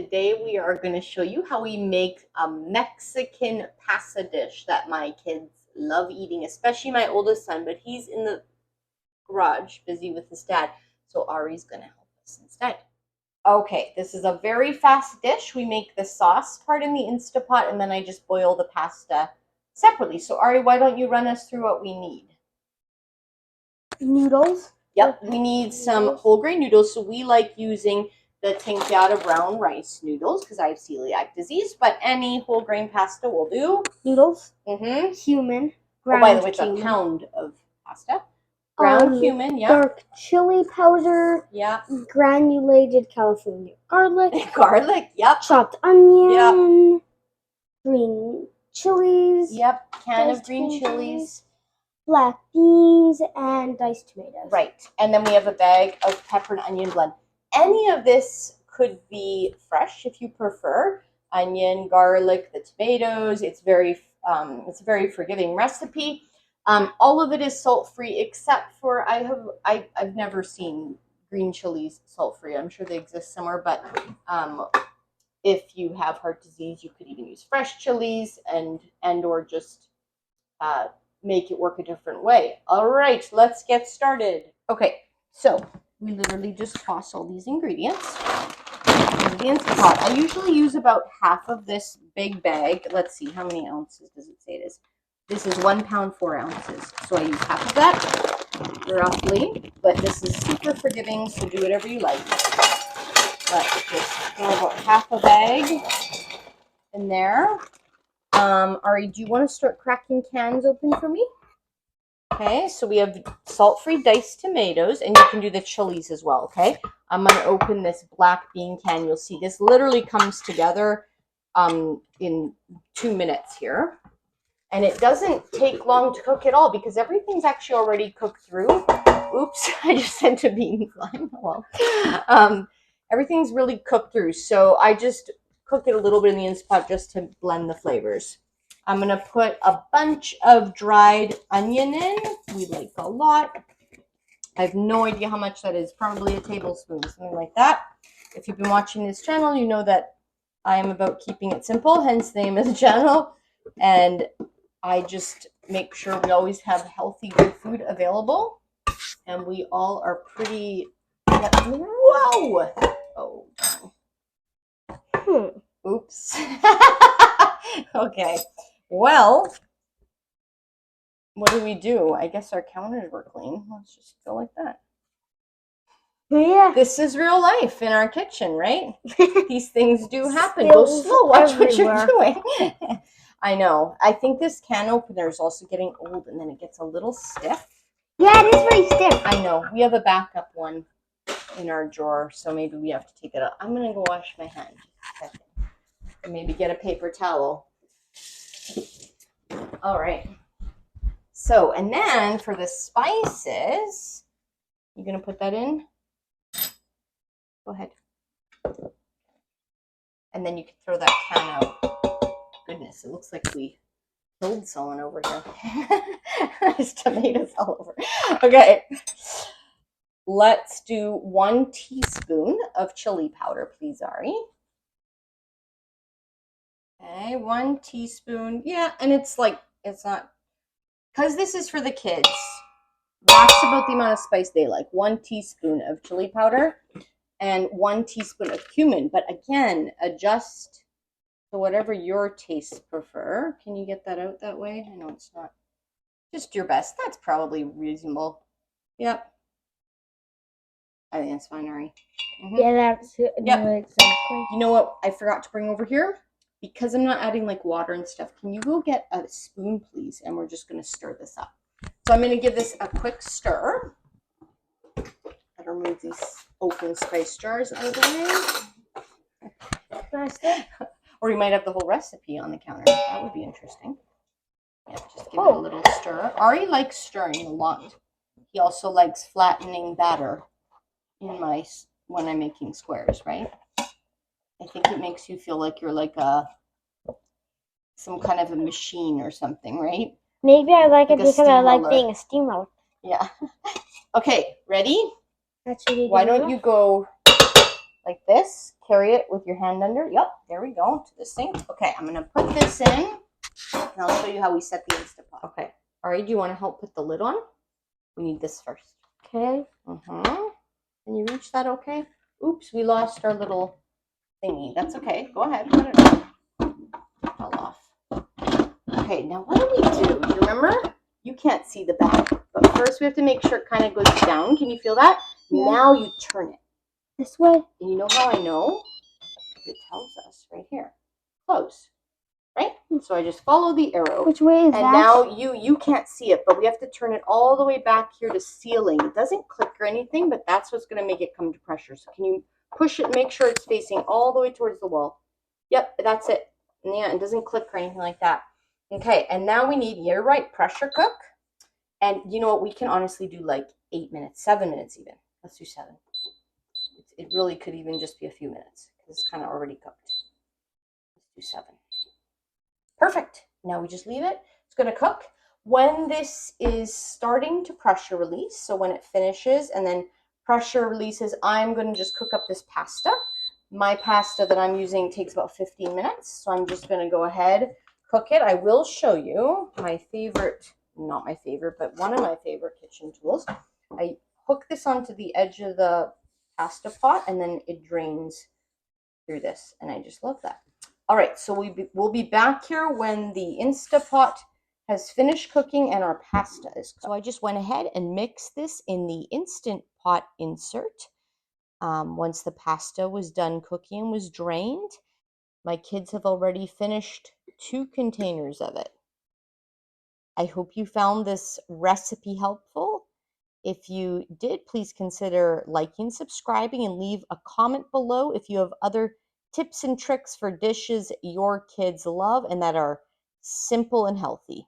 today we are going to show you how we make a Mexican pasta dish that my kids love eating, especially my oldest son, but he's in the garage busy with his dad, so Ari's going to help us instead. Okay, this is a very fast dish. We make the sauce part in the Instapot, and then I just boil the pasta separately. So Ari, why don't you run us through what we need? Noodles. Yep, we need some whole grain noodles. So we like using the Tinkyada brown rice noodles because I have celiac disease, but any whole grain pasta will do. Noodles. Mm-hmm. Cumin. Oh, by the way, it's a pound of pasta. Ground cumin, yeah. Dark chili powder. Yeah. Granulated California garlic. Garlic, yep. Chopped onion. Yep. Green chilies. Yep, can of green chilies. Black beans and diced tomatoes. Right, and then we have a bag of pepper and onion blend. Any of this could be fresh if you prefer. Onion, garlic, the tomatoes. It's a very forgiving recipe. All of it is salt-free except for I've never seen green chilies salt-free. I'm sure they exist somewhere, but if you have heart disease, you could even use fresh chilies and or just make it work a different way. All right, let's get started. Okay, so we literally just toss all these ingredients into the Instant Pot. I usually use about half of this big bag. Let's see, how many ounces does it say it is? This is 1 pound, 4 ounces. So I use half of that, roughly. But this is super forgiving, so do whatever you like. Let's just throw about half a bag in there. Ari, do you want to start cracking cans open for me? Okay, so we have salt-free diced tomatoes, and you can do the chilies as well, okay? I'm going to open this black bean can. You'll see this literally comes together in 2 minutes here. And it doesn't take long to cook at all because everything's actually already cooked through. Oops, I just sent a bean flying. Well, everything's really cooked through, so I just cook it a little bit in the Instant Pot just to blend the flavors. I'm going to put a bunch of dried onion in. We like a lot. I have no idea how much that is. Probably a tablespoon, something like that. If you've been watching this channel, you know that I am about keeping it simple, hence the name of the channel. And I just make sure we always have healthy, good food available. And we all are pretty... Whoa! Oh, oops. Okay. Well, what do? I guess our counters were clean. Let's just go like that. Yeah. This is real life in our kitchen, right? These things do happen. Go slow. Watch everywhere. What you're doing. I know. I think this can opener is also getting old, and then it gets a little stiff. Yeah, it is very stiff. I know. We have a backup one in our drawer, so maybe we have to take it out. I'm going to go wash my hands. And maybe get a paper towel. All right. So, and then for the spices, you're going to put that in? Go ahead. And then you can throw that can out. Goodness, it looks like we killed someone over here. There's tomatoes all over. Okay. Let's do 1 teaspoon of chili powder, please, Ari. Okay, 1 teaspoon. Yeah, and it's like, it's not, because this is for the kids. That's about the amount of spice they like. 1 teaspoon of chili powder and 1 teaspoon of cumin. But again, adjust to whatever your tastes prefer. Can you get that out that way? I know it's not. Just your best. That's probably reasonable. Yep. I think that's fine, Ari. Yeah, that's yep. Exactly. You know what I forgot to bring over here? Because I'm not adding like water and stuff, can you go get a spoon, please? And we're just going to stir this up. So I'm going to give this a quick stir. I'll remove these open spice jars out of the way. Or you might have the whole recipe on the counter. That would be interesting. Yeah, just give it a little stir. Ari likes stirring a lot. He also likes flattening batter in when I'm making squares, right? I think it makes you feel like you're like some kind of a machine or something, right? Maybe I like it because I like being a steamroller. Yeah. Okay, ready? That's what Why don't you go like this? carry it with your hand under. Yep, there we go, to the sink. Okay, I'm gonna put this in, and I'll show you how we set the Instapot. Okay, Ari, do you want to help put the lid on? We need this first. Okay. Can you reach that okay? Oops, we lost our little thingy. That's okay. Go ahead, put it on. Fell off. Okay, now what do we do? Do you remember? You can't see the back, but first we have to make sure it kind of goes down. Can you feel that? Yeah. Now you turn it. This way? And you know how I know? It tells us right here. Close. Right? So I just follow the arrow. Which way is that? And now you can't see it, but we have to turn it all the way back here to sealing. It doesn't click or anything, but that's what's going to make it come to pressure. So can you push it, make sure it's facing all the way towards the wall? Yep, that's it. And yeah, it doesn't click or anything like that. Okay, and now we need, you're right, pressure cook. And you know what? We can honestly do like 8 minutes, 7 minutes even. Let's do 7. It really could even just be a few minutes because it's kind of already cooked. Let's do 7. Perfect. Now we just leave it. It's going to cook. When this is starting to pressure release, so when it finishes and then pressure releases, I'm going to just cook up this pasta. My pasta that I'm using takes about 15 minutes, so I'm just going to go ahead, cook it. I will show you my favorite, not my favorite, but one of my favorite kitchen tools. I hook this onto the edge of the pasta pot, and then it drains through this, and I just love that. All right, so we'll be back here when the Instapot has finished cooking and our pasta is cooked. So I just went ahead and mixed this in the Instant Pot insert. Once the pasta was done cooking and was drained, my kids have already finished 2 containers of it. I hope you found this recipe helpful. If you did, please consider liking, subscribing, and leave a comment below if you have other tips and tricks for dishes your kids love and that are simple and healthy.